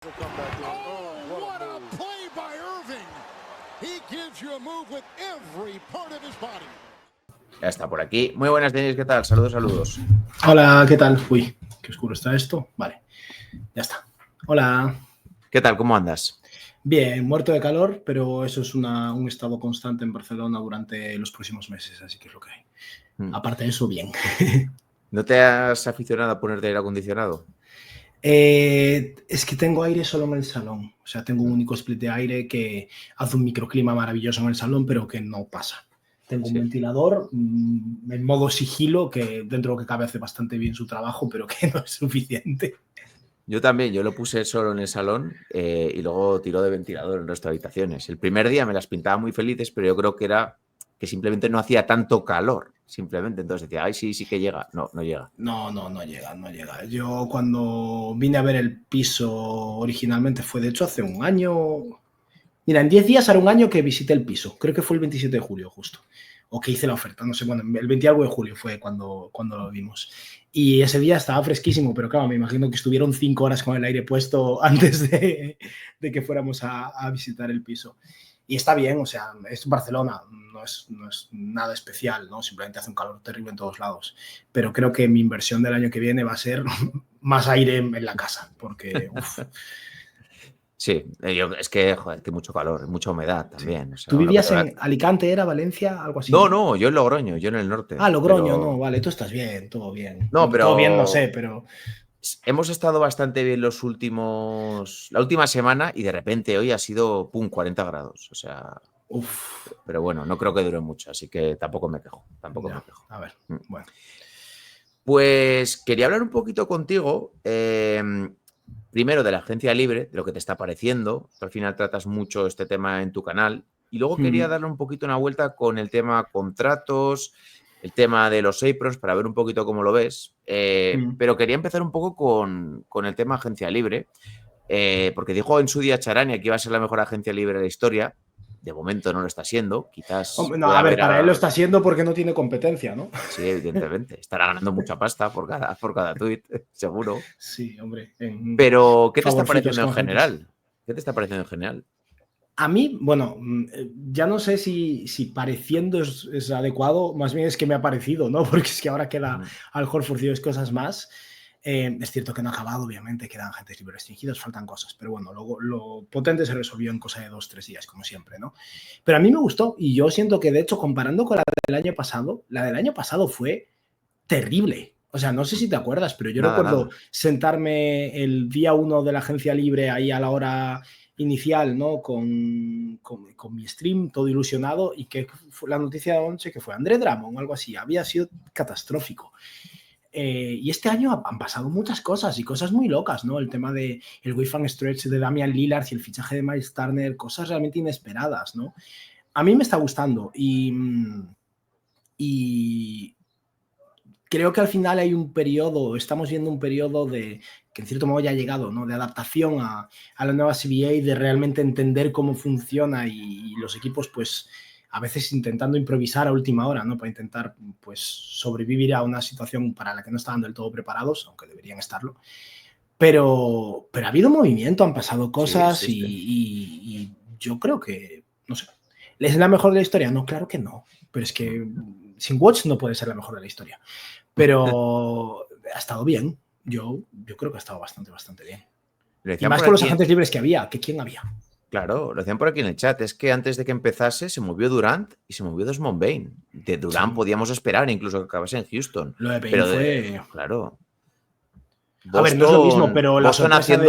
Oh, what a play by Irving. He gives you a move with every part of his body. Ya está por aquí. Muy buenas, Denis, ¿qué tal? Saludos, saludos. Hola, ¿qué tal? Uy, qué oscuro está esto. Vale, ya está. Hola. ¿Qué tal? ¿Cómo andas? Bien, muerto de calor, pero eso es un estado constante en Barcelona durante los próximos meses, así que es lo que hay. Aparte de eso, bien. ¿No te has aficionado a ponerte aire acondicionado? Es que tengo aire solo en el salón. O sea, tengo un único split de aire que hace un microclima maravilloso en el salón, pero que no pasa. Tengo un ventilador en modo sigilo que dentro de lo que cabe hace bastante bien su trabajo, pero que no es suficiente. Yo también, yo lo puse solo en el salón y luego tiró de ventilador en el resto de habitaciones. El primer día me las pintaba muy felices, pero yo creo que era que simplemente no hacía tanto calor. Simplemente, entonces decía, ay, sí que llega. No, no llega. No llega. Yo cuando vine a ver el piso originalmente fue, de hecho, hace un año. Mira, en 10 días hará un año que visité el piso. Creo que fue el 27 de julio, justo. O que hice la oferta, no sé, bueno, el 20 algo de julio fue cuando lo vimos. Y ese día estaba fresquísimo, pero claro, me imagino que estuvieron 5 horas con el aire puesto antes de que fuéramos a visitar el piso. Y está bien, o sea, es Barcelona, no es nada especial, ¿no? Simplemente hace un calor terrible en todos lados. Pero creo que mi inversión del año que viene va a ser más aire en la casa, porque Sí, es que, joder, que mucho calor, mucha humedad también. Sí. O sea, ¿Tú vivías en Alicante, era Valencia, algo así? No, yo en Logroño, yo en el norte. Ah, Logroño, no, vale, tú estás bien, todo bien. No, pero Todo bien, no sé, pero... hemos estado bastante bien la última semana y de repente hoy ha sido, pum, 40 grados. O sea, pero bueno, no creo que dure mucho, así que tampoco me quejo. A ver, bueno. Pues quería hablar un poquito contigo, primero de la agencia libre, de lo que te está pareciendo. Al final tratas mucho este tema en tu canal. Y luego quería darle un poquito una vuelta con el tema contratos, el tema de los APROS, para ver un poquito cómo lo ves. Pero quería empezar un poco con el tema agencia libre, porque dijo en su día Charania que iba a ser la mejor agencia libre de la historia. De momento no lo está siendo, quizás... Hombre, no, a ver, para él lo está siendo porque no tiene competencia, ¿no? Sí, evidentemente. Estará ganando mucha pasta por cada tuit, seguro. Sí, hombre. Pero, ¿qué te está pareciendo en general? ¿Qué te está pareciendo en general? A mí, bueno, ya no sé si pareciendo es adecuado, más bien es que me ha parecido, ¿no? Porque es que ahora queda Al Horford y cosas más. Es cierto que no ha acabado, obviamente, quedan agentes libres restringidos, faltan cosas, pero bueno, lo potente se resolvió en cosa de 2-3 días, como siempre, ¿no? Pero a mí me gustó y yo siento que, de hecho, comparando con la del año pasado fue terrible. O sea, no sé si te acuerdas, pero yo recuerdo sentarme el día 1 de la agencia libre ahí a la hora inicial, ¿no? Con mi stream todo ilusionado, y que fue la noticia de noche que fue Andre Drummond o algo así. Había sido catastrófico. Y este año han pasado muchas cosas y cosas muy locas, ¿no? El tema de el Wave Stretch de Damian Lillard y el fichaje de Miles Turner, cosas realmente inesperadas, ¿no? A mí me está gustando y creo que al final hay un periodo, estamos viendo un periodo que en cierto modo ya ha llegado, ¿no? De adaptación a la nueva CBA, de realmente entender cómo funciona y los equipos, pues, a veces intentando improvisar a última hora, ¿no? Para intentar, pues, sobrevivir a una situación para la que no estaban del todo preparados, aunque deberían estarlo. Pero ha habido movimiento, han pasado cosas, sí. Y yo creo que, no sé, ¿es la mejor de la historia? No, claro que no. Pero es que sin Watch no puede ser la mejor de la historia. Pero ha estado bien. Yo creo que ha estado bastante bien. Y más con los agentes libres que había. ¿Quién había? Claro, lo decían por aquí en el chat. Es que antes de que empezase se movió Durant y se movió Desmond Bane. De Durant podíamos esperar incluso que acabase en Houston. Lo de Bane fue... Claro. Boston, a ver, no es lo mismo, pero la sorpresa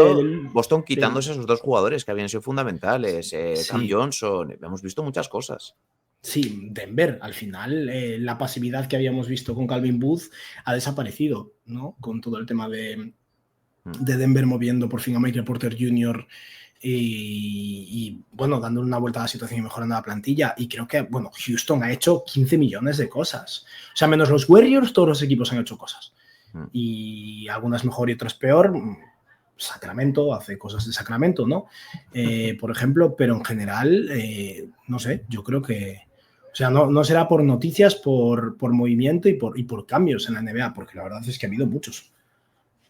Boston quitándose esos dos jugadores que habían sido fundamentales. Cam Johnson. Hemos visto muchas cosas. Sí, Denver, al final, la pasividad que habíamos visto con Calvin Booth ha desaparecido, ¿no? Con todo el tema de Denver moviendo por fin a Michael Porter Jr. y bueno, dándole una vuelta a la situación y mejorando la plantilla. Y creo que, bueno, Houston ha hecho 15 millones de cosas. O sea, menos los Warriors, todos los equipos han hecho cosas. Y algunas mejor y otras peor. Sacramento hace cosas de Sacramento, ¿no? Por ejemplo, pero en general, no sé, yo creo que... O sea, no será por noticias, por movimiento y por cambios en la NBA, porque la verdad es que ha habido muchos.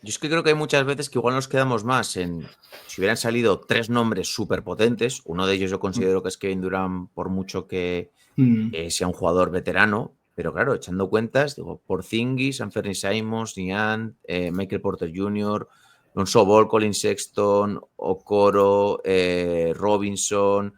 Yo es que creo que hay muchas veces que igual nos quedamos más en si hubieran salido 3 nombres súper potentes. Uno de ellos yo considero que es Kevin Durant, por mucho que sea un jugador veterano. Pero claro, echando cuentas, digo, Porzingis, Anthony Simons, Niang, Michael Porter Jr., Lonzo Ball, Colin Sexton, Okoro, Robinson.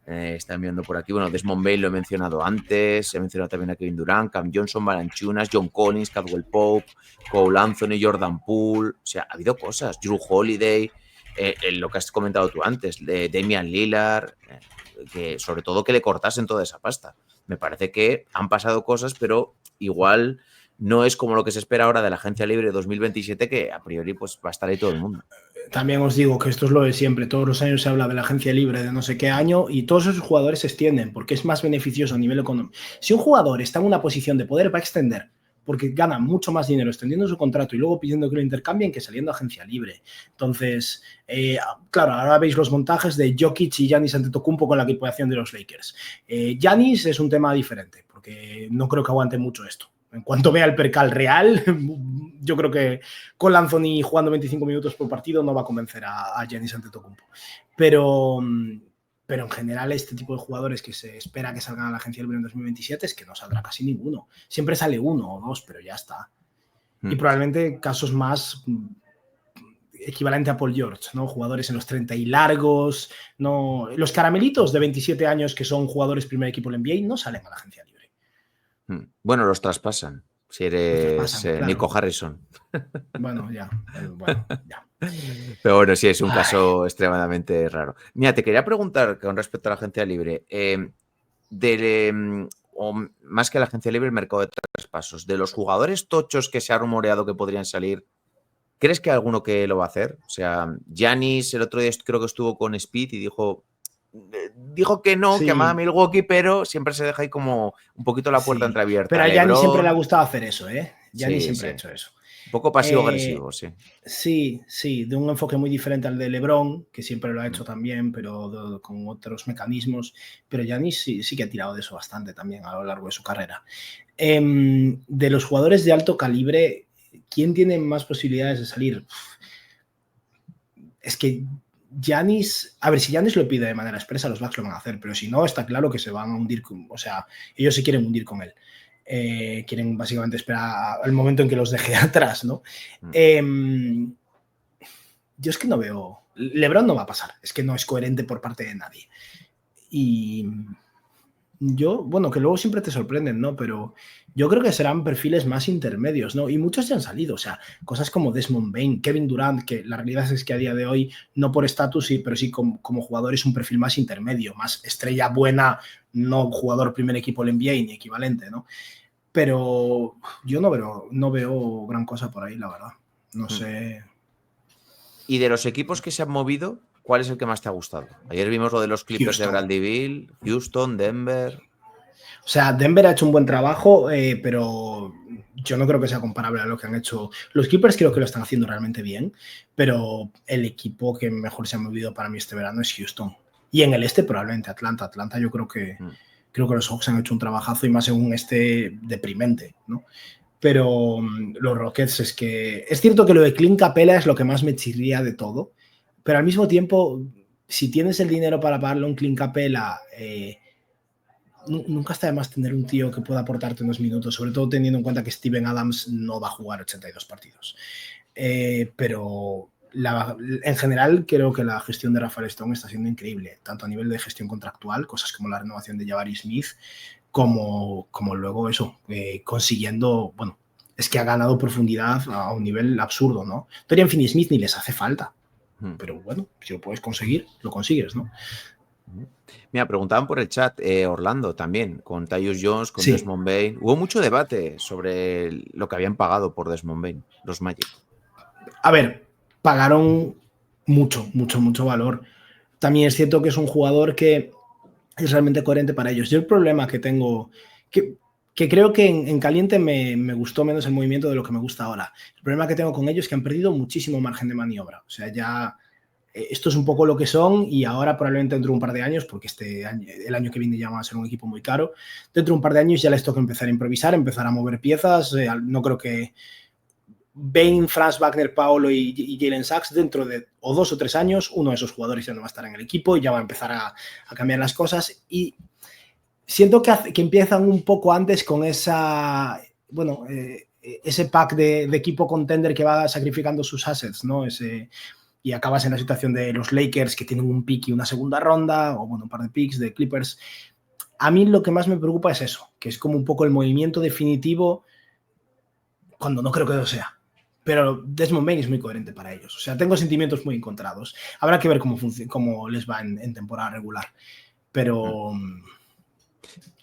Están viendo por aquí, bueno, Desmond Bane lo he mencionado antes, he mencionado también a Kevin Durant, Cam Johnson, Valanciunas, John Collins, Caldwell Pope, Cole Anthony, Jordan Poole. O sea, ha habido cosas. Drew Holiday, lo que has comentado tú antes, de Damian Lillard, que sobre todo que le cortasen toda esa pasta. Me parece que han pasado cosas, pero igual no es como lo que se espera ahora de la agencia libre 2027, que a priori pues va a estar ahí todo el mundo. También os digo que esto es lo de siempre. Todos los años se habla de la agencia libre de no sé qué año y todos esos jugadores se extienden porque es más beneficioso a nivel económico. Si un jugador está en una posición de poder, va a extender porque gana mucho más dinero extendiendo su contrato y luego pidiendo que lo intercambien que saliendo a agencia libre. Entonces, claro, ahora veis los montajes de Jokic y Giannis Antetokounmpo con la equipación de los Lakers. Giannis es un tema diferente porque no creo que aguante mucho esto. En cuanto vea el percal real, yo creo que Cole Anthony jugando 25 minutos por partido no va a convencer a Giannis Antetokounmpo. Pero en general este tipo de jugadores que se espera que salgan a la agencia libre en 2027 es que no saldrá casi ninguno. Siempre sale uno o dos, pero ya está. Y probablemente casos más equivalente a Paul George, ¿no? Jugadores en los 30 y largos, no, los caramelitos de 27 años que son jugadores primer equipo del NBA no salen a la agencia libre. Bueno, los traspasan. Si eres claro. Nico Harrison. Bueno, ya. Pero bueno, sí, es un caso extremadamente raro. Mira, te quería preguntar con respecto a la agencia libre, o más que a la agencia libre, el mercado de traspasos, de los jugadores tochos que se ha rumoreado que podrían salir, ¿crees que hay alguno que lo va a hacer? O sea, Giannis el otro día creo que estuvo con Speed y dijo que no, sí, que amaba a Milwaukee, pero siempre se deja ahí como un poquito la puerta entreabierta. Pero a Giannis siempre le ha gustado hacer eso, ¿eh? Giannis siempre ha hecho eso. Un poco pasivo-agresivo, sí. Sí, de un enfoque muy diferente al de LeBron, que siempre lo ha hecho también, pero con otros mecanismos. Pero Giannis sí que ha tirado de eso bastante también a lo largo de su carrera. De los jugadores de alto calibre, ¿quién tiene más posibilidades de salir? Es que Giannis, a ver, si Giannis lo pide de manera expresa, los Bucks lo van a hacer, pero si no, está claro que se van a hundir, o sea, ellos se quieren hundir con él. Quieren básicamente esperar al momento en que los deje atrás, ¿no? Yo es que no veo... LeBron no va a pasar, es que no es coherente por parte de nadie. Y yo, bueno, que luego siempre te sorprenden, ¿no? Pero yo creo que serán perfiles más intermedios, ¿no? Y muchos ya han salido, o sea, cosas como Desmond Bane, Kevin Durant, que la realidad es que a día de hoy, no por estatus, sí, pero sí como jugador es un perfil más intermedio, más estrella buena, no jugador primer equipo del NBA ni equivalente, ¿no? Pero yo no veo gran cosa por ahí, la verdad. No sé. ¿Y de los equipos que se han movido, cuál es el que más te ha gustado? Ayer vimos lo de los Clippers de Bradley Beal, Houston, Denver. O sea, Denver ha hecho un buen trabajo, pero yo no creo que sea comparable a lo que han hecho los Clippers. Creo que lo están haciendo realmente bien, pero el equipo que mejor se ha movido para mí este verano es Houston. Y en el este probablemente Atlanta. Atlanta yo creo que los Hawks han hecho un trabajazo y más en un este deprimente, ¿no? Pero los Rockets es que... Es cierto que lo de Clint Capela es lo que más me chirría de todo, pero al mismo tiempo, si tienes el dinero para pagarle un Clint Capela, nunca está de más tener un tío que pueda aportarte unos minutos, sobre todo teniendo en cuenta que Steven Adams no va a jugar 82 partidos. Pero en general creo que la gestión de Rafael Stone está siendo increíble, tanto a nivel de gestión contractual, cosas como la renovación de Jabari Smith, como luego eso, consiguiendo, bueno, es que ha ganado profundidad a un nivel absurdo, ¿no? Dorian Finney-Smith ni les hace falta, pero bueno, si lo puedes conseguir, lo consigues, ¿no? Mira, preguntaban por el chat, Orlando también, con Tyus Jones, con Desmond Bane. Hubo mucho debate sobre lo que habían pagado por Desmond Bane, los Magic. A ver, pagaron mucho valor. También es cierto que es un jugador que es realmente coherente para ellos. Yo el problema que tengo, que creo que en caliente me gustó menos el movimiento de lo que me gusta ahora. El problema que tengo con ellos es que han perdido muchísimo margen de maniobra. O sea, ya esto es un poco lo que son y ahora probablemente dentro de un par de años, porque el año que viene ya va a ser un equipo muy caro, dentro de un par de años ya les toca empezar a improvisar, empezar a mover piezas. No creo que... Bane, Franz Wagner, Paolo y Jalen Sachs, dentro de o 2 o 3 años, uno de esos jugadores ya no va a estar en el equipo y ya va a empezar a cambiar las cosas. Y siento que empiezan un poco antes con esa, bueno, ese pack de equipo contender que va sacrificando sus assets, ¿no? Y acabas en la situación de los Lakers, que tienen un pick y una segunda ronda, o bueno, un par de picks de Clippers. A mí lo que más me preocupa es eso, que es como un poco el movimiento definitivo, cuando no creo que lo sea. Pero Desmond Bane es muy coherente para ellos. O sea, tengo sentimientos muy encontrados. Habrá que ver cómo les va en temporada regular. Pero,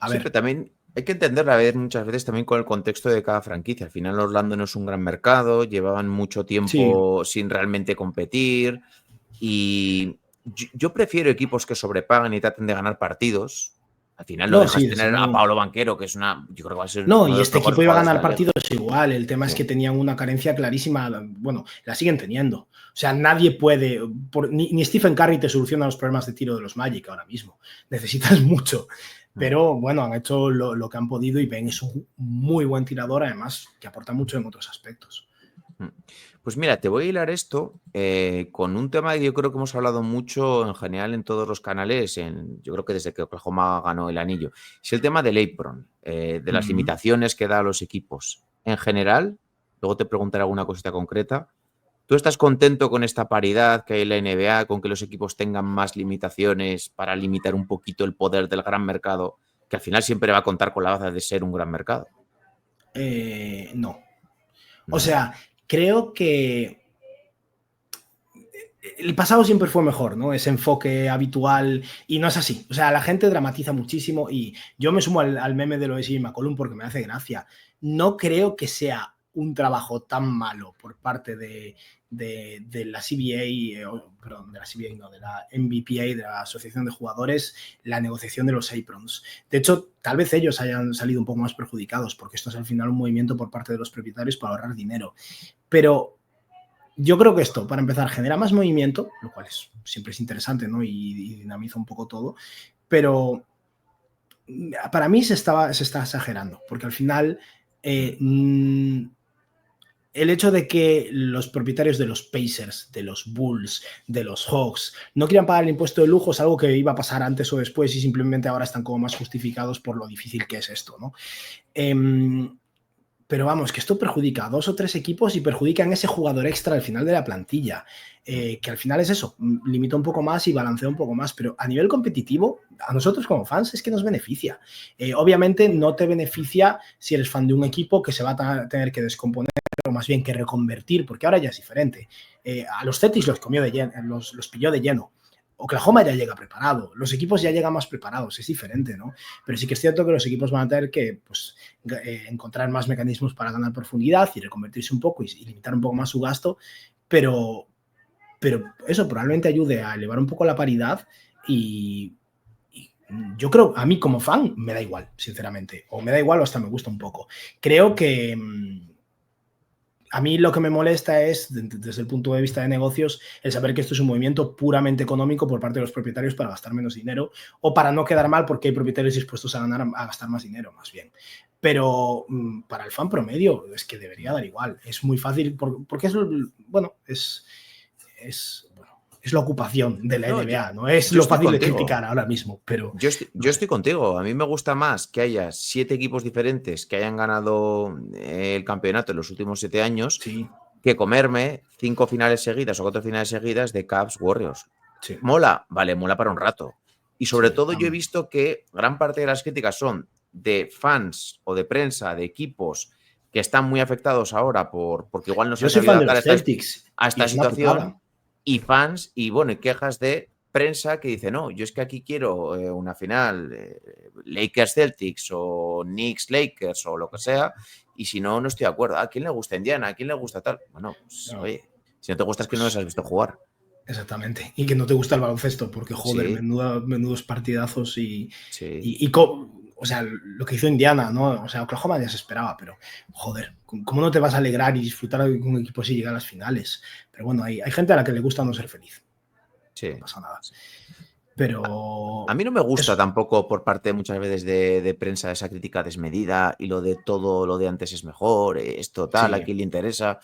a ver. Pero también hay que entenderlo a ver muchas veces también con el contexto de cada franquicia. Al final Orlando no es un gran mercado, llevaban mucho tiempo sin realmente competir y yo prefiero equipos que sobrepagan y traten de ganar partidos. Al final no dejas de tener a Paolo Banchero, que es yo creo que va a ser no, y este equipo iba a ganar partidos igual. El tema sí. es que tenían una carencia clarísima. Bueno, la siguen teniendo. O sea, nadie puede, ni Stephen Curry te soluciona los problemas de tiro de los Magic ahora mismo. Necesitas mucho. Pero bueno, han hecho lo que han podido y Ben es un muy buen tirador, además, que aporta mucho en otros aspectos. Pues mira, te voy a hilar esto con un tema que yo creo que hemos hablado mucho en general en todos los canales, yo creo que desde que Oklahoma ganó el anillo. Es el tema del apron, de las limitaciones que da a los equipos. En general, luego te preguntaré alguna cosita concreta. ¿Tú estás contento con esta paridad que hay en la NBA, con que los equipos tengan más limitaciones para limitar un poquito el poder del gran mercado, que al final siempre va a contar con la baza de ser un gran mercado? No. O sea, creo que el pasado siempre fue mejor, ¿no? Ese enfoque habitual, y no es así. O sea, la gente dramatiza muchísimo y yo me sumo al meme de Lois y McCollum porque me hace gracia. No creo que sea un trabajo tan malo por parte de la CBA, perdón, de la CBA no, de la NBPA, de la Asociación de Jugadores, la negociación de los aprons. De hecho, tal vez ellos hayan salido un poco más perjudicados porque esto es al final un movimiento por parte de los propietarios para ahorrar dinero. Pero yo creo que esto, para empezar, genera más movimiento, lo cual siempre es interesante, ¿no? Y dinamiza un poco todo, pero para mí se está exagerando, porque al final el hecho de que los propietarios de los Pacers, de los Bulls, de los Hawks no quieran pagar el impuesto de lujo es algo que iba a pasar antes o después y simplemente ahora están como más justificados por lo difícil que es esto, ¿no? Pero vamos, que esto perjudica a 2 o 3 equipos y perjudica en ese jugador extra al final de la plantilla, que al final es eso, limita un poco más y balancea un poco más, pero a nivel competitivo, a nosotros como fans es que nos beneficia. Obviamente no te beneficia si eres fan de un equipo que se va a tener que descomponer o más bien que reconvertir, porque ahora ya es diferente. A los Celtics los pilló de lleno. Oklahoma ya llega preparado, los equipos ya llegan más preparados, es diferente, ¿no? Pero sí que es cierto que los equipos van a tener que encontrar más mecanismos para ganar profundidad y reconvertirse un poco y limitar un poco más su gasto, pero eso probablemente ayude a elevar un poco la paridad y yo creo, a mí como fan me da igual, sinceramente, o me da igual o hasta me gusta un poco. Creo que a mí lo que me molesta es, desde el punto de vista de negocios, el saber que esto es un movimiento puramente económico por parte de los propietarios para gastar menos dinero o para no quedar mal porque hay propietarios dispuestos a gastar más dinero, más bien. Pero para el fan promedio es que debería dar igual. Es muy fácil porque es la ocupación de la NBA, no es lo fácil de criticar ahora mismo. Pero yo estoy contigo. A mí me gusta más que haya 7 equipos diferentes que hayan ganado el campeonato en los últimos 7 años que comerme 5 finales seguidas o 4 finales seguidas de Cavs Warriors. Sí. Mola, vale, mola para un rato. Y sobre todo yo he visto que gran parte de las críticas son de fans o de prensa, de equipos que están muy afectados ahora porque igual no se han sabido adaptar a esta situación. Y fans y quejas de prensa que dice, no, yo es que aquí quiero una final Lakers-Celtics o Knicks-Lakers o lo que sea, y si no, no estoy de acuerdo. ¿A quién le gusta Indiana? ¿A quién le gusta tal? Bueno, pues, oye, si no te gusta es que no les has visto jugar. Exactamente, y que no te gusta el baloncesto, porque joder, menudos partidazos o sea, lo que hizo Indiana, ¿no? O sea, Oklahoma ya se esperaba, pero joder, ¿cómo no te vas a alegrar y disfrutar de un equipo si llega a las finales? Pero bueno, hay gente a la que le gusta no ser feliz. Sí. No pasa nada. pero... A mí no me gusta tampoco por parte muchas veces de prensa esa crítica desmedida y lo de todo lo de antes es mejor, esto tal, a Sí. quién le interesa.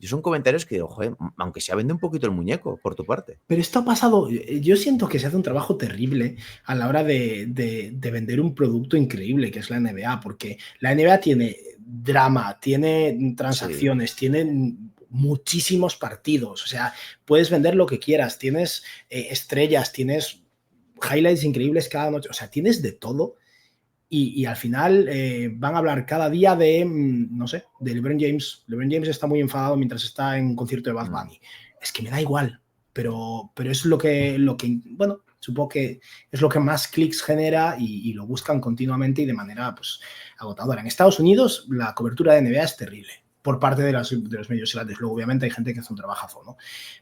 Y son comentarios que digo, joder, aunque sea vende un poquito el muñeco por tu parte. Pero esto ha pasado, yo siento que se hace un trabajo terrible a la hora de vender un producto increíble que es la NBA, porque la NBA tiene drama, tiene transacciones, tiene muchísimos partidos, o sea, puedes vender lo que quieras, tienes estrellas, tienes highlights increíbles cada noche, o sea, tienes de todo. Y al final van a hablar cada día de, no sé, de LeBron James. LeBron James está muy enfadado mientras está en un concierto de Bad Bunny. Es que me da igual, pero es lo que, bueno, supongo que es lo que más clics genera y lo buscan continuamente y de manera pues agotadora. En Estados Unidos la cobertura de NBA es terrible por parte de los medios grandes. Luego, obviamente, hay gente que hace un trabajazo, ¿no?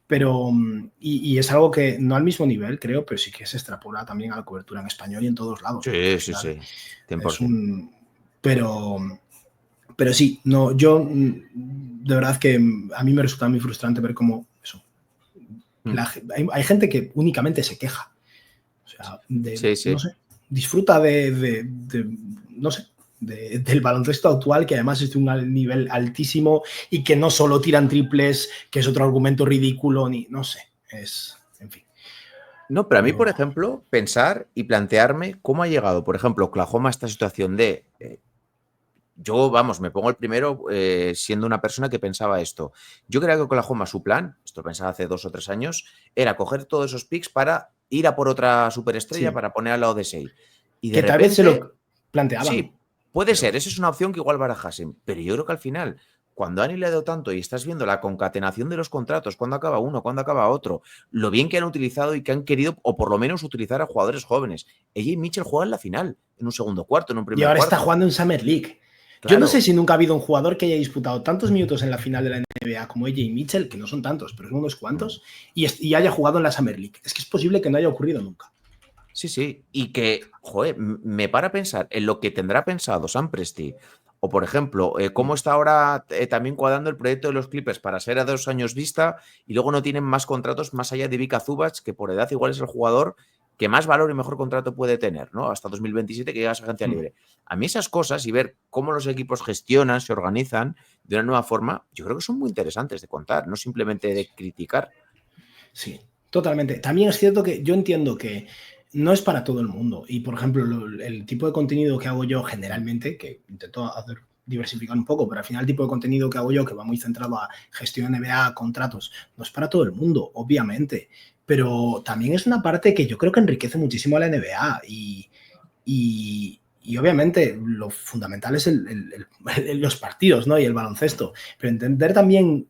Pero, y es algo que no al mismo nivel, creo, pero sí que se extrapola también a la cobertura en español y en todos lados. Sí, sí, sí. 100%. Pero sí, no, yo de verdad que a mí me resulta muy frustrante ver cómo eso. Hay gente que únicamente se queja. O sea, no sé, disfruta no sé, del baloncesto actual, que además es de un nivel altísimo y que no solo tiran triples, que es otro argumento ridículo, ni no sé, en fin. No, pero a mí, por ejemplo, pensar y plantearme cómo ha llegado, por ejemplo, Oklahoma a esta situación de... yo, vamos, me pongo el primero siendo una persona que pensaba esto. Yo creía que Oklahoma, su plan, esto lo pensaba hace 2 o 3 años, era coger todos esos picks para ir a por otra superestrella para poner al lado de Sei. Y de que repente, tal vez se lo planteaban. Sí, puede ser, esa es una opción que igual barajasen, pero yo creo que al final, cuando han hilado tanto y estás viendo la concatenación de los contratos, cuándo acaba uno, cuándo acaba otro, lo bien que han utilizado y que han querido, o por lo menos utilizar a jugadores jóvenes. AJ Mitchell juega en la final, en un segundo cuarto, en un primer cuarto. Y ahora está jugando en Summer League. Claro. Yo no sé si nunca ha habido un jugador que haya disputado tantos minutos en la final de la NBA como AJ Mitchell, que no son tantos, pero son unos cuantos, y haya jugado en la Summer League. Es que es posible que no haya ocurrido nunca. Sí, sí, y que, joder, me para pensar en lo que tendrá pensado Sam Presti, o por ejemplo, cómo está ahora también cuadrando el proyecto de los Clippers para ser a 2 años vista y luego no tienen más contratos más allá de Vika Zubac, que por edad igual es el jugador que más valor y mejor contrato puede tener, ¿no? Hasta 2027 que llega a esa agencia libre. A mí esas cosas y ver cómo los equipos gestionan, se organizan de una nueva forma, yo creo que son muy interesantes de contar, no simplemente de criticar. Sí, totalmente. También es cierto que yo entiendo que no es para todo el mundo. Y, por ejemplo, el tipo de contenido que hago yo generalmente, que intento diversificar un poco, pero al final el tipo de contenido que hago yo, que va muy centrado a gestión NBA, contratos, no es para todo el mundo, obviamente. Pero también es una parte que yo creo que enriquece muchísimo a la NBA. Y obviamente lo fundamental es los partidos, ¿no? Y el baloncesto. Pero entender también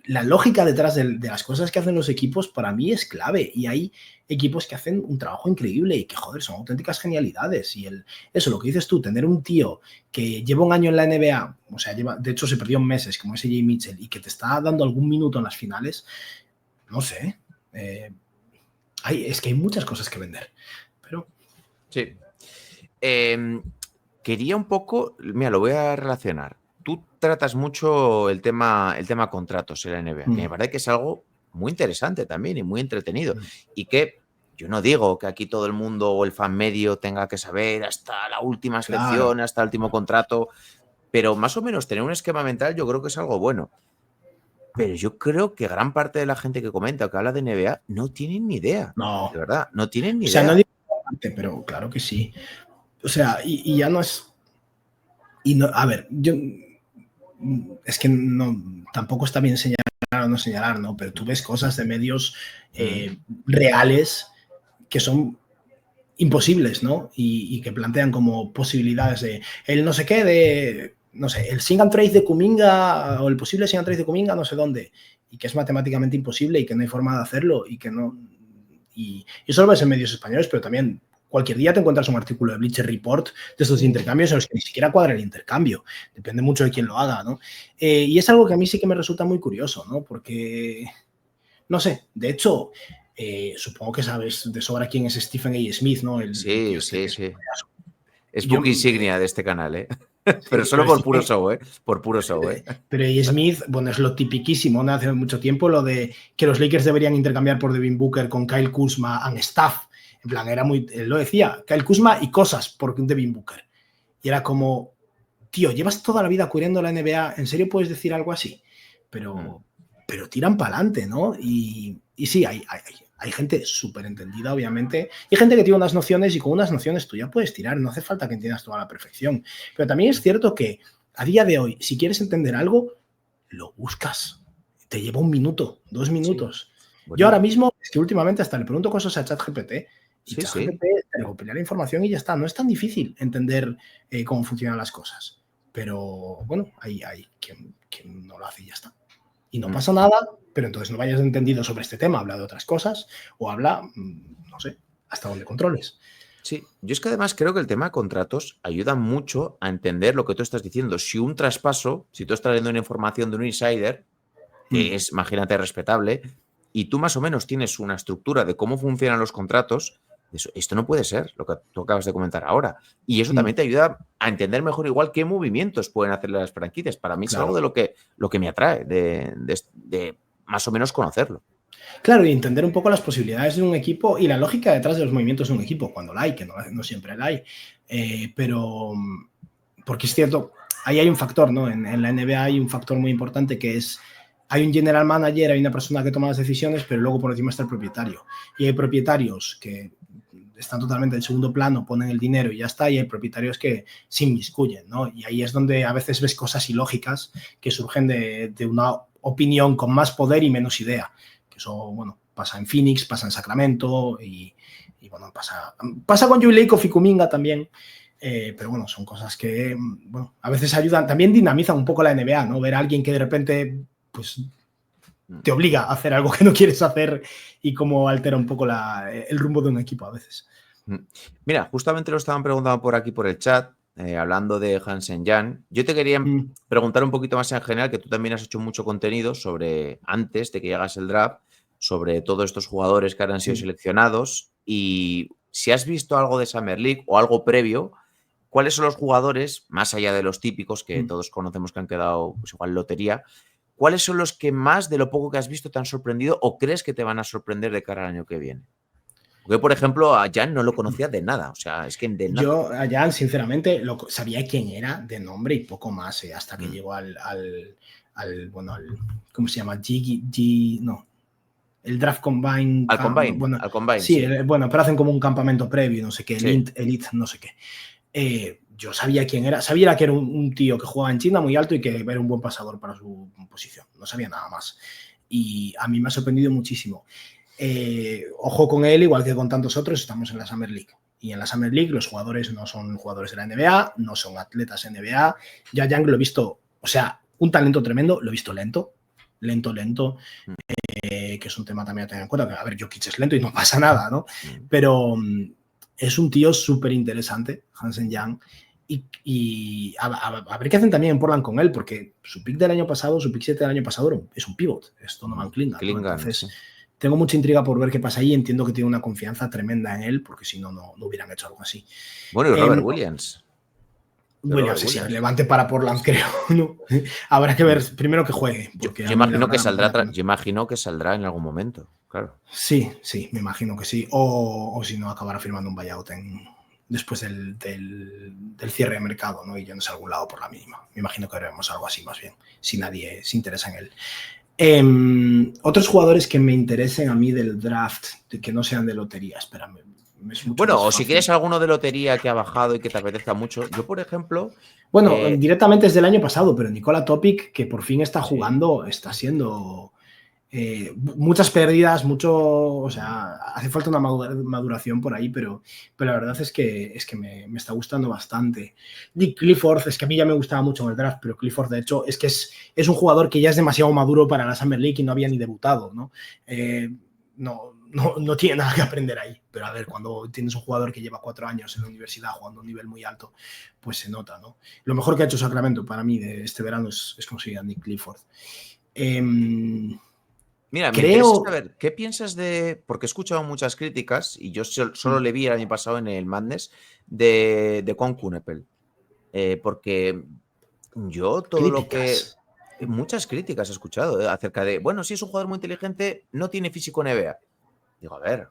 la lógica detrás de las cosas que hacen los equipos para mí es clave, y hay equipos que hacen un trabajo increíble y que, joder, son auténticas genialidades. Y eso, lo que dices tú, tener un tío que lleva un año en la NBA, o sea, de hecho se perdió meses, como ese Jay Mitchell, y que te está dando algún minuto en las finales, no sé, es que hay muchas cosas que vender, pero... Sí. Quería un poco, mira, lo voy a relacionar. Tú tratas mucho el tema contratos en la NBA, que me parece que es algo muy interesante también y muy entretenido. Y que yo no digo que aquí todo el mundo o el fan medio tenga que saber hasta la última excepción, hasta el último contrato, pero más o menos tener un esquema mental yo creo que es algo bueno. Pero yo creo que gran parte de la gente que comenta o que habla de NBA no tienen ni idea. No. De verdad, no tienen ni idea. O sea, no digo parte, pero claro que sí. O sea, y ya no es... Y no, a ver, yo... Es que no, tampoco está bien señalar o no señalar, ¿no? Pero tú ves cosas de medios reales que son imposibles, ¿no? Y que plantean como posibilidades de el no sé qué, de, no sé, el sing and trade de Kuminga o el posible sing and trade de Kuminga no sé dónde, y que es matemáticamente imposible y que no hay forma de hacerlo y que no... Y eso lo ves en medios españoles, pero también cualquier día te encuentras un artículo de Bleacher Report de estos intercambios en los que ni siquiera cuadra el intercambio. Depende mucho de quién lo haga, ¿no? Y es algo que a mí sí que me resulta muy curioso, ¿no? Porque, no sé, de hecho, supongo que sabes de sobra quién es Stephen A. Smith, ¿no? Sí. Es book insignia de este canal, ¿eh? Pero sí, solo por puro show, ¿eh? Por puro show, ¿eh? Pero A. Smith, bueno, es lo tipiquísimo, ¿no? Hace mucho tiempo, lo de que los Lakers deberían intercambiar por Devin Booker con Kyle Kuzma and staff. En plan, era muy, él lo decía, Kyle Kuzma y cosas por Devin Booker. Y era como, tío, llevas toda la vida cubriendo la NBA, ¿en serio puedes decir algo así? Pero tiran para adelante, ¿no? Y sí, hay gente súper entendida, obviamente, y gente que tiene unas nociones y con unas nociones tú ya puedes tirar, no hace falta que entiendas toda la perfección. Pero también es cierto que a día de hoy, si quieres entender algo, lo buscas. Te lleva 1 minuto, 2 minutos. Sí. Bueno. Yo ahora mismo, es que últimamente hasta le pregunto cosas a ChatGPT y Sí, ChatGPT te recopila la información y ya está. No es tan difícil entender cómo funcionan las cosas. Pero bueno, hay quien no lo hace y ya está. Y no pasa nada, pero entonces no vayas entendido sobre este tema, habla de otras cosas o habla, no sé, hasta donde controles. Sí, yo es que además creo que el tema de contratos ayuda mucho a entender lo que tú estás diciendo. Si un traspaso, si tú estás leyendo una información de un insider, que es, imagínate, respetable, y tú más o menos tienes una estructura de cómo funcionan los contratos, esto no puede ser lo que tú acabas de comentar ahora. Y eso también te ayuda a entender mejor igual qué movimientos pueden hacer las franquicias. Para mí es algo de lo que me atrae, de más o menos conocerlo. Claro, y entender un poco las posibilidades de un equipo y la lógica detrás de los movimientos de un equipo, cuando la hay, que no siempre la hay. Pero, porque es cierto, ahí hay un factor, ¿no? En la NBA hay un factor muy importante que es, hay un general manager, hay una persona que toma las decisiones, pero luego por encima está el propietario. Y hay propietarios que están totalmente en segundo plano, ponen el dinero y ya está, y hay propietarios que se inmiscuyen, ¿no? Y ahí es donde a veces ves cosas ilógicas que surgen de una opinión con más poder y menos idea. Que eso, bueno, pasa en Phoenix, pasa en Sacramento y bueno, pasa con Joe Lacob y Kuminga también. Pero bueno, son cosas que, bueno, a veces ayudan, también dinamizan un poco la NBA, ¿no? Ver a alguien que de repente, pues, te obliga a hacer algo que no quieres hacer y cómo altera un poco el rumbo de un equipo a veces. Mira, justamente lo estaban preguntando por aquí por el chat, hablando de Hansen Jan. Yo te quería preguntar un poquito más en general, que tú también has hecho mucho contenido sobre, antes de que llegase el draft, sobre todos estos jugadores que ahora han sido seleccionados, y si has visto algo de Summer League o algo previo, ¿cuáles son los jugadores, más allá de los típicos que todos conocemos que han quedado pues igual lotería, cuáles son los que más de lo poco que has visto te han sorprendido o crees que te van a sorprender de cara al año que viene? Porque, por ejemplo, a Jan no lo conocía de nada. O sea, es que de nada. Yo a Jan, sinceramente, sabía quién era de nombre y poco más, hasta que llegó al ¿cómo se llama? No. El Draft Combine. Al Combine. Bueno, al Combine, sí. Bueno, pero hacen como un campamento previo, no sé qué, Sí. Elite, no sé qué. Yo sabía quién era. Sabía que era un tío que jugaba en China muy alto y que era un buen pasador para su posición. No sabía nada más. Y a mí me ha sorprendido muchísimo. Ojo con él, igual que con tantos otros, estamos en la Summer League. Y en la Summer League los jugadores no son jugadores de la NBA, no son atletas NBA. Ya Young lo he visto, o sea, un talento tremendo, lo he visto lento, que es un tema también a tener en cuenta. Que, a ver, Jokic es lento y no pasa nada, ¿no? Pero es un tío súper interesante, Hansen Young. Y a ver qué hacen también en Portland con él, porque su pick del año pasado, su pick 7 del año pasado es un pivot, es Donovan Clingan, ¿no? Entonces, sí. Tengo mucha intriga por ver qué pasa ahí. Entiendo que tiene una confianza tremenda en él, porque si no, no hubieran hecho algo así. Bueno, y Robert Williams. Williams es irrelevante para Portland, creo, ¿no? Habrá que ver primero que juegue. Yo imagino que saldrá, yo imagino que saldrá en algún momento, claro. Sí, me imagino que sí. O si no, acabará firmando un buyout después del cierre de mercado, ¿no? Y yéndose a algún lado por la mínima. Me imagino que haremos algo así, más bien, si nadie se interesa en él. Otros jugadores que me interesen a mí del draft, que no sean de lotería, espérame. Bueno, o si quieres alguno de lotería que ha bajado y que te apetezca mucho. Yo, por ejemplo... Bueno, directamente es del año pasado, pero Nikola Topic, que por fin está jugando, está siendo... muchas pérdidas, o sea, hace falta una maduración por ahí, pero la verdad es que me está gustando bastante. Nick Clifford, es que a mí ya me gustaba mucho en el draft, pero Clifford, de hecho, es que es un jugador que ya es demasiado maduro para la Summer League y no había ni debutado, ¿no? No tiene nada que aprender ahí, pero a ver, cuando tienes un jugador que lleva 4 años en la universidad jugando a un nivel muy alto, pues se nota, ¿no? Lo mejor que ha hecho Sacramento para mí de este verano es conseguir a Nick Clifford. Mira, me interesa saber, ¿qué piensas de...? Porque he escuchado muchas críticas, y yo solo le vi el año pasado en el Madness, de Con Kunepel. Porque yo todo lo que... Muchas críticas he escuchado acerca de... Bueno, si es un jugador muy inteligente, no tiene físico NBA. Digo, a ver...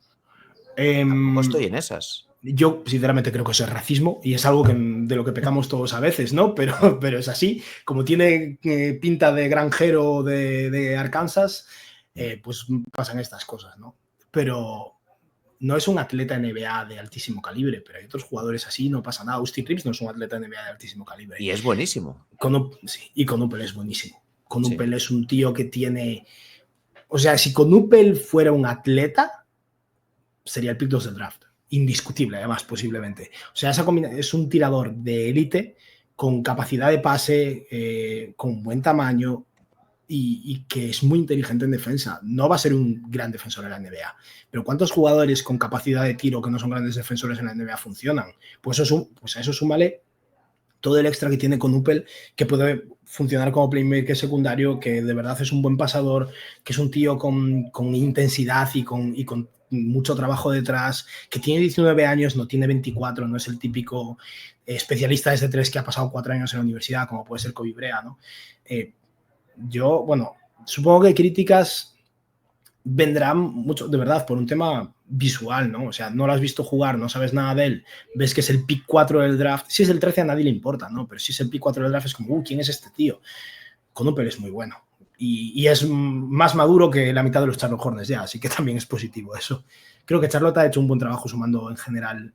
Tampoco estoy en esas. Yo, sinceramente, creo que eso es racismo y es algo de lo que pecamos todos a veces, ¿no? Pero es así. Como tiene pinta de granjero de Arkansas, pues pasan estas cosas, ¿no? Pero no es un atleta NBA de altísimo calibre, pero hay otros jugadores así, no pasa nada. Austin Reeves no es un atleta NBA de altísimo calibre. Y es buenísimo. Sí, y Conupel es buenísimo. Conupel es un tío que tiene... O sea, si Conupel fuera un atleta, sería el pick 2 del draft. Indiscutible, además, posiblemente. O sea, es un tirador de élite con capacidad de pase, con buen tamaño y que es muy inteligente en defensa. No va a ser un gran defensor en la NBA, pero ¿cuántos jugadores con capacidad de tiro que no son grandes defensores en la NBA funcionan? Pues a eso súmale todo el extra que tiene Conupel, que puede funcionar como playmaker secundario, que de verdad es un buen pasador, que es un tío con intensidad y con mucho trabajo detrás, que tiene 19 años, no tiene 24, no es el típico especialista desde 3 que ha pasado 4 años en la universidad, como puede ser Kobe Brea, ¿no? Yo, bueno, supongo que críticas vendrán mucho, de verdad, por un tema visual, ¿no? O sea, no lo has visto jugar, no sabes nada de él, ves que es el pick 4 del draft. Si es el 13 a nadie le importa, ¿no? Pero si es el pick 4 del draft es como, ¿quién es este tío? Conupel es muy bueno. Y es más maduro que la mitad de los Charlotte Hornets ya, así que también es positivo eso. Creo que Charlotte ha hecho un buen trabajo sumando en general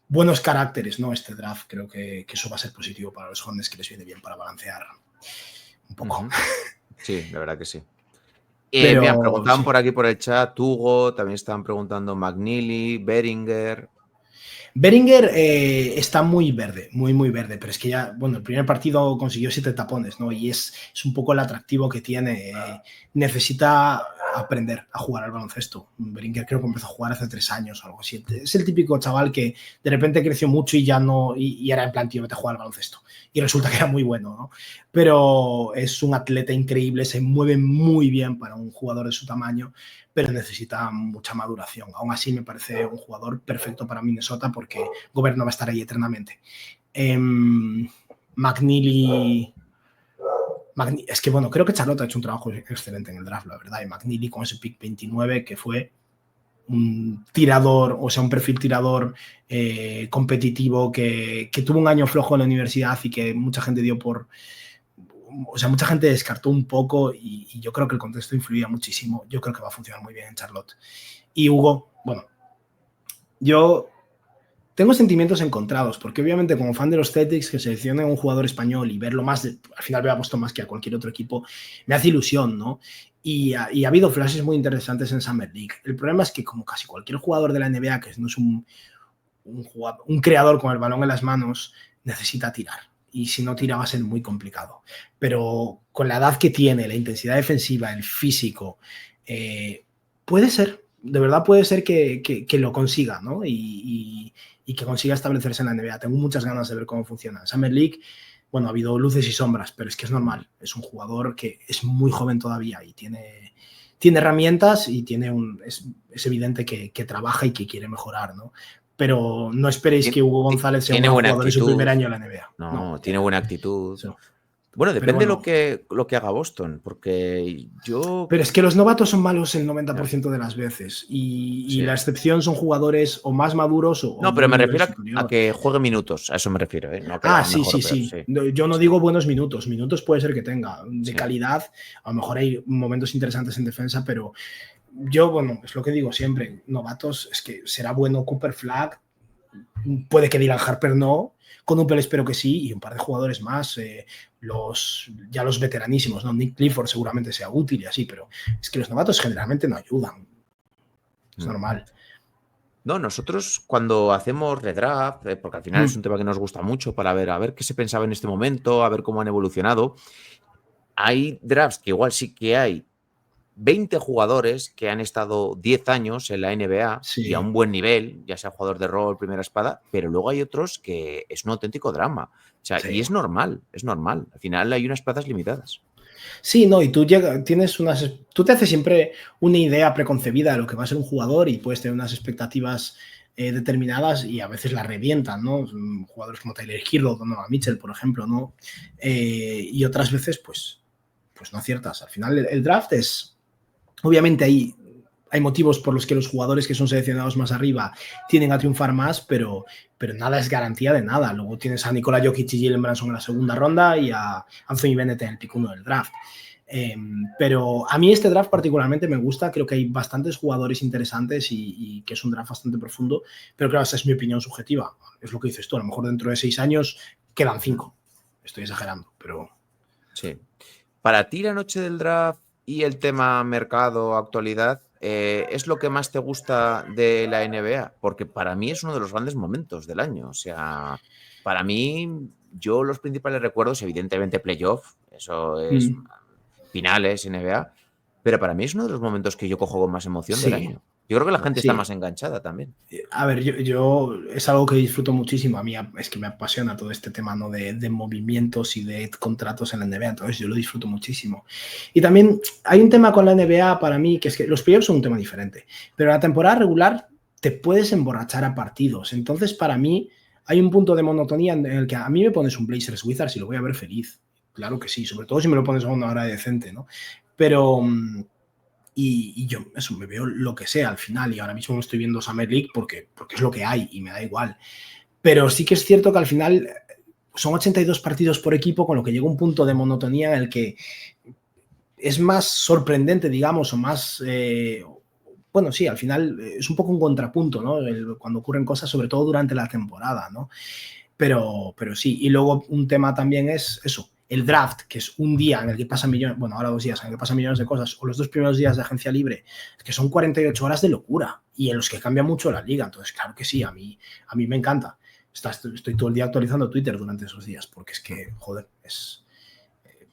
buenos caracteres, ¿no? Este draft, creo que eso va a ser positivo para los Hornets, que les viene bien para balancear un poco. Sí, la verdad que sí. Pero, mira, preguntaban sí. por aquí por el chat, Hugo, también estaban preguntando McNeely, Beringer. Beringer está muy verde, muy verde, pero es que ya, bueno, el primer partido consiguió 7 tapones, ¿no? Y es un poco el atractivo que tiene. Necesita aprender a jugar al baloncesto. Beringer creo que empezó a jugar hace 3 años o algo así. Es el típico chaval que de repente creció mucho y ya no, y era en plan, tío, vete a jugar al baloncesto. Y resulta que era muy bueno, ¿no? Pero es un atleta increíble, se mueve muy bien para un jugador de su tamaño, pero necesita mucha maduración. Aún así me parece un jugador perfecto para Minnesota porque Gobert no va a estar ahí eternamente. McNeely... Es que, bueno, creo que Charlotte ha hecho un trabajo excelente en el draft, la verdad. Y McNeely con ese pick 29 que fue un tirador, o sea, un perfil tirador competitivo que tuvo un año flojo en la universidad y que mucha gente dio por... O sea, mucha gente descartó un poco y yo creo que el contexto influía muchísimo. Yo creo que va a funcionar muy bien en Charlotte. Y Hugo, bueno, yo tengo sentimientos encontrados, porque obviamente como fan de los Celtics, que seleccionen a un jugador español y verlo más, al final me ha puesto más que a cualquier otro equipo, me hace ilusión, ¿no? Y ha habido flashes muy interesantes en Summer League. El problema es que como casi cualquier jugador de la NBA, que no es un creador con el balón en las manos, necesita tirar. Y si no tira va a ser muy complicado. Pero con la edad que tiene, la intensidad defensiva, el físico, puede ser, de verdad puede ser que lo consiga, ¿no? Y que consiga establecerse en la NBA. Tengo muchas ganas de ver cómo funciona. En Summer League, bueno, ha habido luces y sombras, pero es que es normal. Es un jugador que es muy joven todavía y tiene herramientas y es evidente que trabaja y que quiere mejorar, ¿no? Pero no esperéis que Hugo González sea un jugador en su primer año en la NBA. No, tiene buena actitud. Sí. Bueno, depende de lo que haga Boston, porque yo... Pero es que los novatos son malos el 90% de las veces y la excepción son jugadores o más maduros o... No, pero me refiero a que juegue minutos, a eso me refiero. No sí. Yo no digo buenos minutos puede ser que tenga, de calidad, a lo mejor hay momentos interesantes en defensa, pero yo, bueno, es lo que digo siempre, novatos, es que será bueno Cooper Flagg, puede que Dylan Harper no, Conupel espero que sí, y un par de jugadores más, los veteranísimos, ¿no? Nick Clifford seguramente sea útil y así, pero es que los novatos generalmente no ayudan. Es normal. No, nosotros cuando hacemos redraft, porque al final es un tema que nos gusta mucho para ver a ver qué se pensaba en este momento, a ver cómo han evolucionado, hay drafts que igual sí que hay 20 jugadores que han estado 10 años en la NBA y a un buen nivel, ya sea jugador de rol, primera espada, pero luego hay otros que es un auténtico drama. O sea, y es normal. Al final hay unas plazas limitadas. Sí, no, y tú te haces siempre una idea preconcebida de lo que va a ser un jugador y puedes tener unas expectativas determinadas y a veces las revientan, ¿no? Jugadores como Tyler Hero, Donovan Mitchell, por ejemplo, ¿no? Y otras veces, pues no aciertas. Al final el draft es... Obviamente hay hay motivos por los que los jugadores que son seleccionados más arriba tienden a triunfar más, pero nada es garantía de nada. Luego tienes a Nikola Jokic y Jalen Brunson en la segunda ronda y a Anthony Bennett en el pick 1 del draft. Pero a mí este draft particularmente me gusta, creo que hay bastantes jugadores interesantes y que es un draft bastante profundo, pero claro, esa es mi opinión subjetiva, es lo que dices tú, a lo mejor dentro de 6 años quedan 5, estoy exagerando, pero... Sí. Para ti la noche del draft y el tema mercado, actualidad, ¿es lo que más te gusta de la NBA? Porque para mí es uno de los grandes momentos del año, o sea, para mí, yo los principales recuerdos, evidentemente playoff, eso es... finales, NBA, pero para mí es uno de los momentos que yo cojo con más emoción del año. Yo creo que la gente está más enganchada también. A ver, yo es algo que disfruto muchísimo. A mí es que me apasiona todo este tema, ¿no? de movimientos y de contratos en la NBA, entonces yo lo disfruto muchísimo. Y también hay un tema con la NBA para mí, que es que los playoffs son un tema diferente, pero la temporada regular te puedes emborrachar a partidos. Entonces, para mí, hay un punto de monotonía en el que a mí me pones un Blazers Wizards y lo voy a ver feliz. Claro que sí, sobre todo si me lo pones a una hora decente, ¿no? Pero, y yo, eso, me veo lo que sea al final, y ahora mismo me estoy viendo Summer League porque es lo que hay y me da igual. Pero sí que es cierto que al final son 82 partidos por equipo, con lo que llega un punto de monotonía en el que es más sorprendente, digamos, o más... bueno, sí, al final es un poco un contrapunto, ¿no? Cuando ocurren cosas, sobre todo durante la temporada, ¿no? Pero sí, y luego un tema también es eso, el draft, que es un día en el que pasan millones, bueno, ahora 2 días en el que pasan millones de cosas, o los 2 primeros días de agencia libre, que son 48 horas de locura y en los que cambia mucho la liga. Entonces, claro que sí, a mí me encanta. Estoy todo el día actualizando Twitter durante esos días, porque es que, joder, es,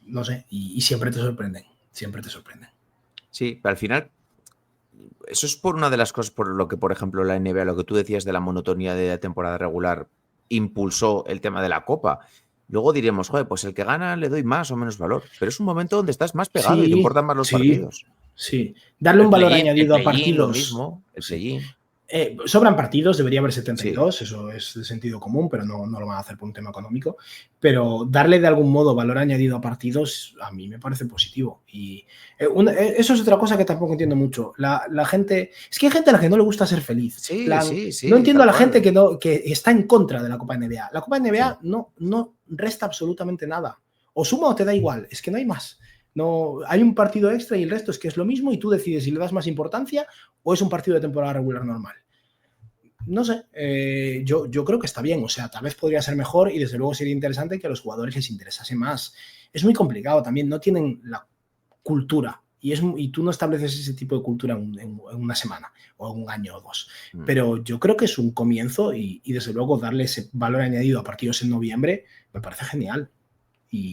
no sé, y siempre te sorprenden, siempre te sorprenden. Sí, pero al final, eso es por una de las cosas por lo que, por ejemplo, la NBA, lo que tú decías de la monotonía de la temporada regular, impulsó el tema de la Copa. Luego diremos, joder, pues el que gana le doy más o menos valor. Pero es un momento donde estás más pegado y te importan más los partidos. Sí, darle un valor añadido a partidos. Lo mismo, el play-in. Sobran partidos, debería haber 72, eso es de sentido común, pero no lo van a hacer por un tema económico. Pero darle de algún modo valor añadido a partidos a mí me parece positivo. Y eso es otra cosa que tampoco entiendo mucho. La gente, es que hay gente a la que no le gusta ser feliz. Sí, no entiendo a la gente que está en contra de la Copa NBA. La Copa NBA no resta absolutamente nada. O suma o te da igual, es que no hay más. No, hay un partido extra y el resto es que es lo mismo y tú decides si le das más importancia o es un partido de temporada regular normal. No sé, yo creo que está bien, o sea, tal vez podría ser mejor y desde luego sería interesante que a los jugadores les interesase más. Es muy complicado también, no tienen la cultura y tú no estableces ese tipo de cultura en una semana o en un año o 2. Pero yo creo que es un comienzo y desde luego darle ese valor añadido a partidos en noviembre me parece genial.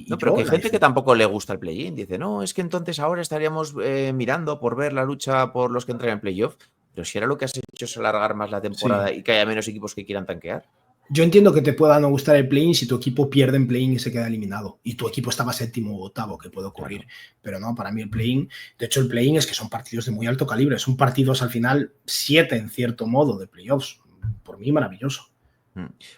No, pero que hay gente que tampoco le gusta el play-in. Dice, no, es que entonces ahora estaríamos mirando por ver la lucha por los que entran en playoff. Pero si ahora lo que has hecho es alargar más la temporada y que haya menos equipos que quieran tanquear. Yo entiendo que te pueda no gustar el play-in si tu equipo pierde en play-in y se queda eliminado. Y tu equipo estaba 7º o 8º, que puede ocurrir. Claro. Pero no, para mí el play-in... De hecho, el play-in es que son partidos de muy alto calibre. Son partidos al final 7, en cierto modo, de playoffs. Por mí, maravilloso.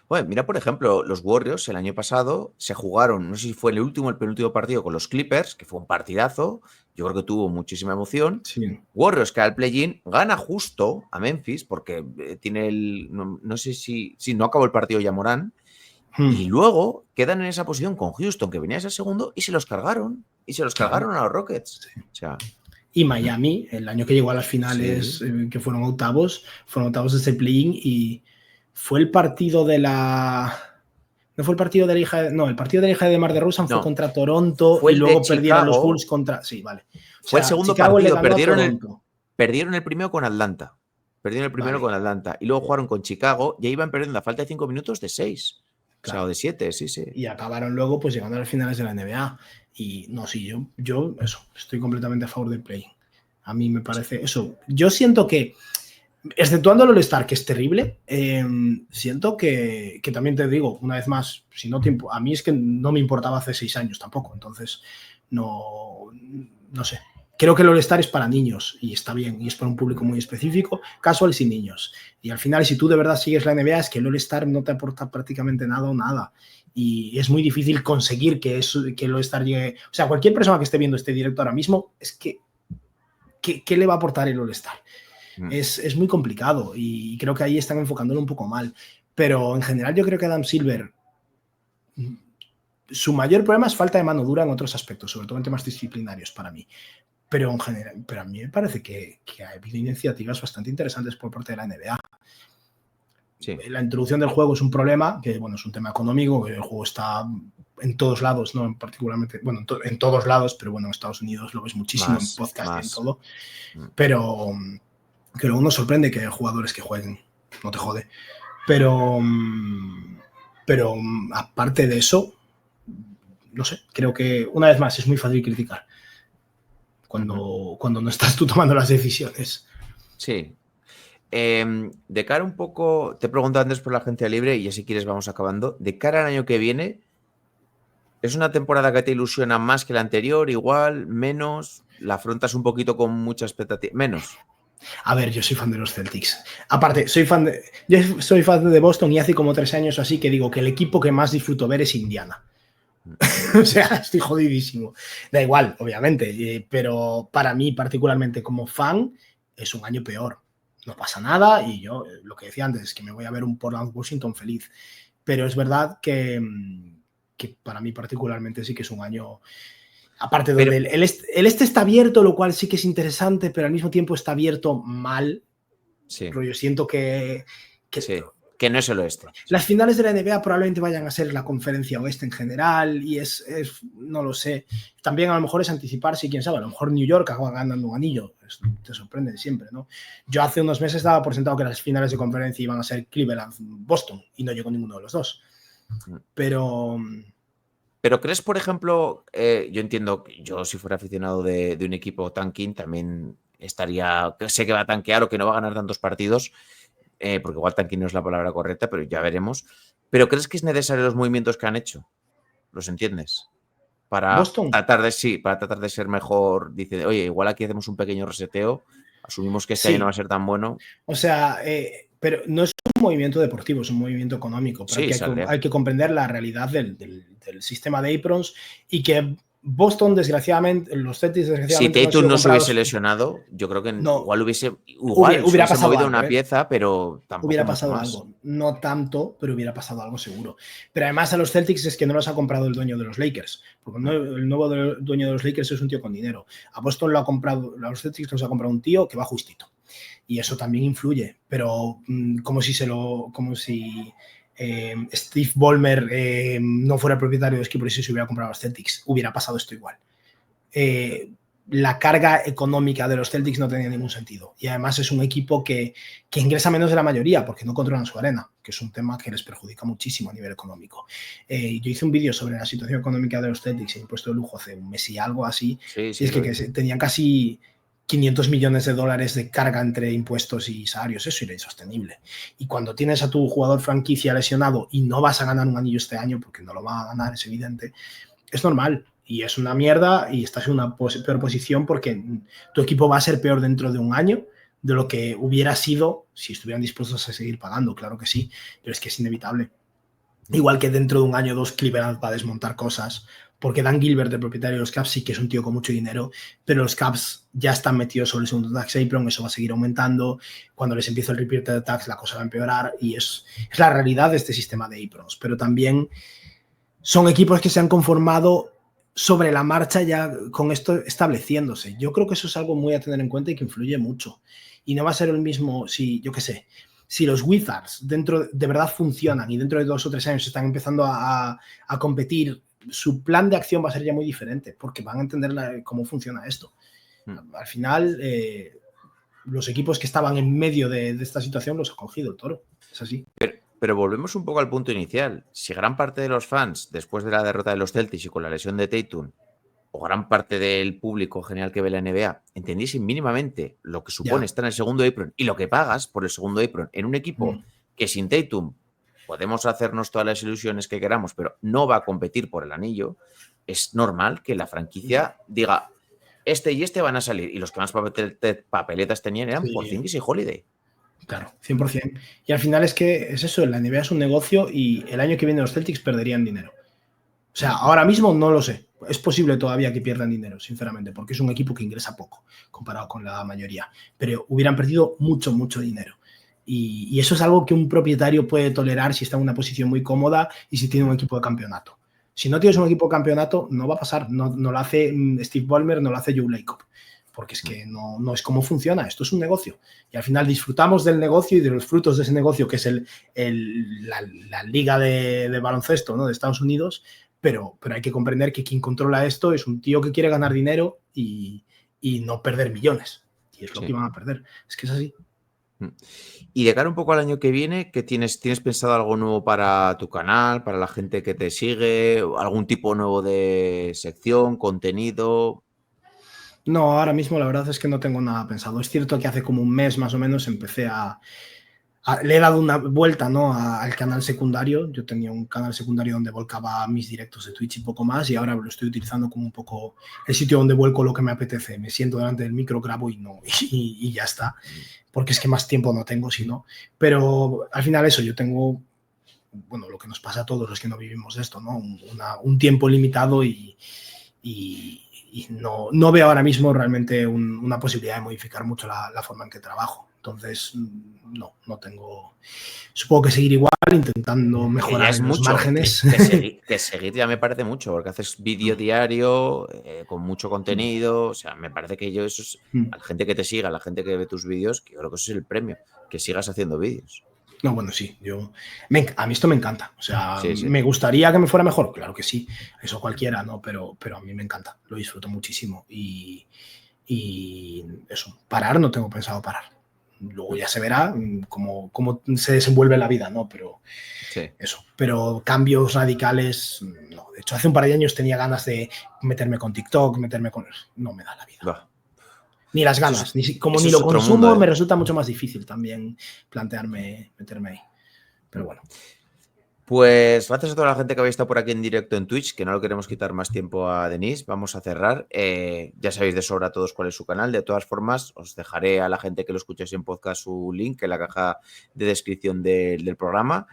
Bueno, mira, por ejemplo, los Warriors el año pasado se jugaron, no sé si fue el último o el penúltimo partido con los Clippers, que fue un partidazo, yo creo que tuvo muchísima emoción. Sí. Warriors, que al play-in, gana justo a Memphis, porque tiene el, no sé si no acabó el partido ya Morán, y luego quedan en esa posición con Houston, que venía ese segundo, y se los cargaron, a los Rockets. Sí. O sea, y Miami, el año que llegó a las finales, que fueron octavos de ese play-in y fue el partido de la... No fue el partido de la hija de... No, el partido de la hija de Mar de Rosan fue contra Toronto y luego perdieron los Bulls contra... Sí, vale. O fue el segundo Chicago partido, perdieron el primero con Atlanta. Con Atlanta. Y luego jugaron con Chicago y ahí iban perdiendo a falta de 5 minutos de 6. Claro. O sea, o de 7, sí. Y acabaron luego pues llegando a las finales de la NBA. Y no, sí, yo eso, estoy completamente a favor del play. A mí me parece eso. Yo siento que exceptuando el All-Star, que es terrible, siento que también te digo, una vez más, si no tiempo, a mí es que no me importaba hace 6 años tampoco, entonces no sé. Creo que el All-Star es para niños y está bien, y es para un público muy específico, casuales y niños. Y al final, si tú de verdad sigues la NBA, es que el All-Star no te aporta prácticamente nada o nada. Y es muy difícil conseguir que el All-Star llegue... O sea, cualquier persona que esté viendo este directo ahora mismo, es que ¿qué le va a aportar el All-Star? Es muy complicado y creo que ahí están enfocándolo un poco mal. Pero en general yo creo que Adam Silver, su mayor problema es falta de mano dura en otros aspectos, sobre todo en temas disciplinarios para mí. Pero en general, pero a mí me parece que ha habido iniciativas bastante interesantes por parte de la NBA. Sí. La introducción del juego es un problema, que bueno, es un tema económico, que el juego está en todos lados, no particularmente, bueno, en todos lados, pero bueno, en Estados Unidos lo ves muchísimo en podcast y en todo. Pero que luego nos sorprende que hay jugadores que jueguen, no te jode. Pero aparte de eso, no sé, creo que una vez más es muy fácil criticar cuando no estás tú tomando las decisiones. Sí. De cara un poco, te he preguntado antes por la agencia libre y ya si quieres vamos acabando. De cara al año que viene, ¿es una temporada que te ilusiona más que la anterior? Igual, menos, la afrontas un poquito con mucha expectativa, menos. A ver, yo soy fan de los Celtics. Aparte, yo soy fan de Boston y hace como 3 años así que digo que el equipo que más disfruto ver es Indiana. O sea, estoy jodidísimo. Da igual, obviamente, pero para mí particularmente como fan es un año peor. No pasa nada y yo, lo que decía antes, es que me voy a ver un Portland-Washington feliz. Pero es verdad que para mí particularmente sí que es un año... Aparte, donde el este está abierto, lo cual sí que es interesante, pero al mismo tiempo está abierto mal. Sí. Pero yo siento que que no es el oeste. Las finales de la NBA probablemente vayan a ser la conferencia oeste en general y no lo sé. También a lo mejor es anticiparse, quién sabe, a lo mejor New York acaba ganando un anillo. Te sorprende siempre, ¿no? Yo hace unos meses daba por sentado que las finales de conferencia iban a ser Cleveland-Boston y no llegó ninguno de los dos. Pero crees, por ejemplo, yo entiendo que yo si fuera aficionado de un equipo tanking también estaría, sé que va a tanquear o que no va a ganar tantos partidos, porque igual tanking no es la palabra correcta, pero ya veremos. ¿Pero crees que es necesario los movimientos que han hecho? ¿Los entiendes? Para Boston. tratar de ser mejor. Dice, oye, igual aquí hacemos un pequeño reseteo, asumimos que este año no va a ser tan bueno. O sea, pero no es un movimiento deportivo, es un movimiento económico. Pero hay que comprender la realidad del sistema de aprons y que Boston, desgraciadamente, los Celtics, desgraciadamente. Si Tatum no se hubiese lesionado, yo creo que igual hubiese movido algo, una pieza, pero tampoco hubiera pasado algo. No tanto, pero hubiera pasado algo seguro. Pero además a los Celtics es que no los ha comprado el dueño de los Lakers, porque el nuevo dueño de los Lakers es un tío con dinero. A Boston lo ha comprado, a los Celtics los ha comprado un tío que va justito. Y eso también influye, pero como si Steve Ballmer no fuera el propietario de Skip y se hubiera comprado a los Celtics, hubiera pasado esto igual. La carga económica de los Celtics no tenía ningún sentido. Y además es un equipo que ingresa menos de la mayoría porque no controlan su arena, que es un tema que les perjudica muchísimo a nivel económico. Yo hice un vídeo sobre la situación económica de los Celtics en impuesto de lujo hace un mes y algo así. Sí, y es que tenían casi $500 millones de carga entre impuestos y salarios. Eso era insostenible. Y cuando tienes a tu jugador franquicia lesionado y no vas a ganar un anillo este año, porque no lo va a ganar, es evidente, es normal. Y es una mierda y estás en una peor posición porque tu equipo va a ser peor dentro de un año de lo que hubiera sido si estuvieran dispuestos a seguir pagando. Claro que sí, pero es que es inevitable. Igual que dentro de un año o dos Cleveland va a desmontar cosas, porque Dan Gilbert, el propietario de los Cavs, sí que es un tío con mucho dinero, pero los Cavs ya están metidos sobre el segundo tax apron, eso va a seguir aumentando. Cuando les empieza el repeat de tax, la cosa va a empeorar y es la realidad de este sistema de aprons. Pero también son equipos que se han conformado sobre la marcha ya con esto estableciéndose. Yo creo que eso es algo muy a tener en cuenta y que influye mucho. Y no va a ser el mismo si, yo qué sé, si los Wizards dentro de verdad funcionan y dentro de 2 o 3 años están empezando a competir, su plan de acción va a ser ya muy diferente porque van a entender cómo funciona esto. Al final, los equipos que estaban en medio de esta situación los ha cogido el toro. Es así. Pero volvemos un poco al punto inicial. Si gran parte de los fans, después de la derrota de los Celtics y con la lesión de Tatum, o gran parte del público general que ve la NBA, entendiesen mínimamente lo que supone estar en el segundo apron y lo que pagas por el segundo apron en un equipo que sin Tatum podemos hacernos todas las ilusiones que queramos, pero no va a competir por el anillo, es normal que la franquicia diga, este y este van a salir, y los que más papeletas tenían eran Porzingis y Holiday. Claro, 100%. Y al final es que es eso, la NBA es un negocio y el año que viene los Celtics perderían dinero. O sea, ahora mismo no lo sé, Es posible todavía que pierdan dinero, sinceramente, porque es un equipo que ingresa poco comparado con la mayoría, pero hubieran perdido mucho, mucho dinero. Y eso es algo que un propietario puede tolerar si está en una posición muy cómoda y si tiene un equipo de campeonato. Si no tienes un equipo de campeonato, no va a pasar. No lo hace Steve Ballmer, no lo hace Joe Lacob, porque es que no es como funciona. Esto es un negocio. Y al final disfrutamos del negocio y de los frutos de ese negocio, que es la liga de baloncesto, ¿no?, de Estados Unidos, pero hay que comprender que quien controla esto es un tío que quiere ganar dinero y no perder millones. Y es lo que van a perder. Es que es así. Y de cara un poco al año que viene, ¿qué tienes pensado algo nuevo para tu canal, para la gente que te sigue? ¿Algún tipo nuevo de sección, contenido? No, ahora mismo la verdad es que no tengo nada pensado. Es cierto que hace como un mes más o menos empecé le he dado una vuelta, ¿no?, al canal secundario. Yo tenía un canal secundario donde volcaba mis directos de Twitch y poco más, y ahora lo estoy utilizando como un poco el sitio donde vuelco lo que me apetece. Me siento delante del micro, grabo y ya está, porque es que más tiempo no tengo, si no. Pero al final eso, yo tengo, bueno, lo que nos pasa a todos los que no vivimos de esto, ¿no?, un tiempo limitado y no veo ahora mismo realmente una posibilidad de modificar mucho la forma en que trabajo. Entonces, no tengo... Supongo que seguir igual, intentando mejorar es en los mucho, márgenes. que seguir ya me parece mucho, porque haces vídeo diario, con mucho contenido. O sea, me parece que eso es... A la gente que te siga, a la gente que ve tus vídeos, que yo creo que eso es el premio, que sigas haciendo vídeos. No, bueno, sí. A mí esto me encanta. O sea, sí. ¿Me gustaría que me fuera mejor? Claro que sí. Eso cualquiera, ¿no? Pero a mí me encanta. Lo disfruto muchísimo. Y eso, parar no tengo pensado parar. Luego ya se verá cómo se desenvuelve la vida, ¿no? Pero sí. Eso. Pero cambios radicales, no. De hecho, hace un par de años tenía ganas de meterme con TikTok, No me da la vida. Bah. Ni las ganas. Ni lo consumo, mundo, me resulta mucho más difícil también plantearme meterme ahí. Pero bueno. Pues gracias a toda la gente que habéis estado por aquí en directo en Twitch, que no lo queremos quitar más tiempo a Denise. Vamos a cerrar. Ya sabéis de sobra todos cuál es su canal. De todas formas, os dejaré a la gente que lo escuchéis en podcast su link en la caja de descripción del programa.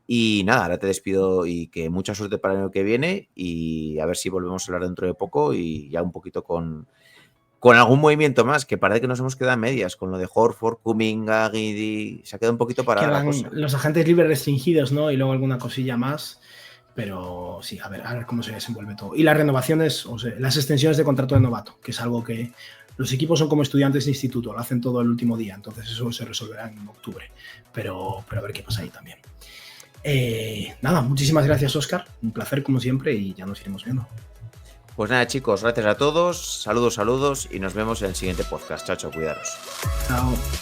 Y nada, ahora te despido y que mucha suerte para el año que viene, y a ver si volvemos a hablar dentro de poco y ya un poquito con algún movimiento más, que parece que nos hemos quedado a medias con lo de Horford, Kuminga, Giddey. Se ha quedado un poquito parada la cosa. Los agentes libres restringidos, ¿no? Y luego alguna cosilla más. Pero sí, a ver cómo se desenvuelve todo. Y las renovaciones, o sea, las extensiones de contrato de novato, que es algo que los equipos son como estudiantes de instituto, lo hacen todo el último día, entonces eso se resolverá en octubre. Pero a ver qué pasa ahí también. Nada, muchísimas gracias, Óscar. Un placer como siempre y ya nos iremos viendo. Pues nada, chicos, gracias a todos. Saludos y nos vemos en el siguiente podcast. Chao, cuidaros. Chao.